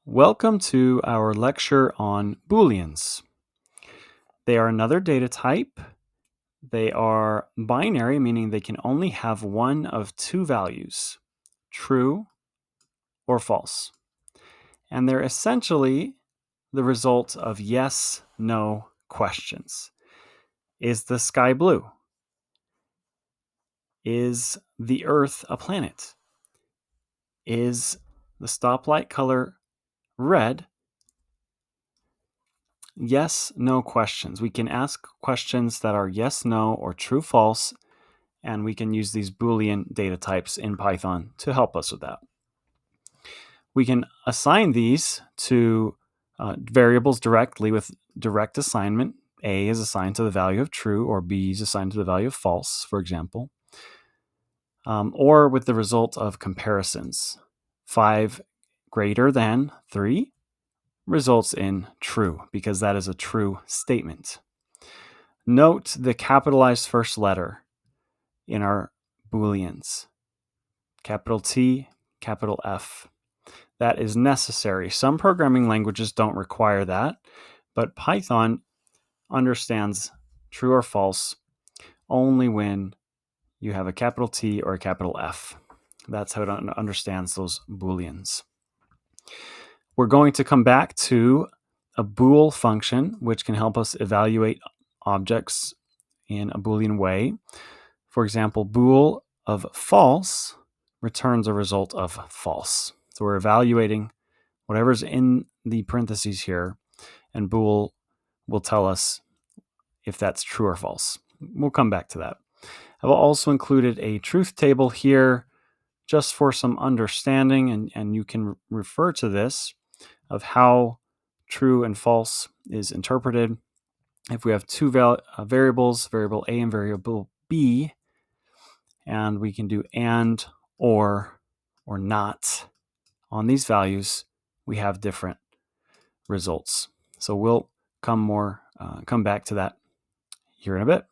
Welcome to our lecture on Booleans. They are another data type. They are binary, meaning they can only have one of two values, true or false. And they're essentially the result of yes/no questions. Is the sky blue? Is the Earth a planet? Is the stoplight color red? Yes/no questions. We can ask questions that are yes, no, or true, false, and we can use these Boolean data types in Python to help us with that. We can assign these to variables directly with direct assignment. A is assigned to the value of true, or B is assigned to the value of false, for example, or with the result of comparisons. 5 greater than 3 results in true, because that is a true statement. Note the capitalized first letter in our Booleans. Capital T, capital F. That is necessary. Some programming languages don't require that, but Python understands true or false only when you have a capital T or a capital F. That's how it understands those Booleans. We're going to come back to a bool function, which can help us evaluate objects in a Boolean way. For example, bool of false returns a result of false. So we're evaluating whatever's in the parentheses here, and bool will tell us if that's true or false. We'll come back to that. I've also included a truth table here just for some understanding, and you can refer to this of how true and false is interpreted. If we have two variables, variable A and variable B, and we can do and, or not on these values, we have different results. So we'll come back to that here in a bit.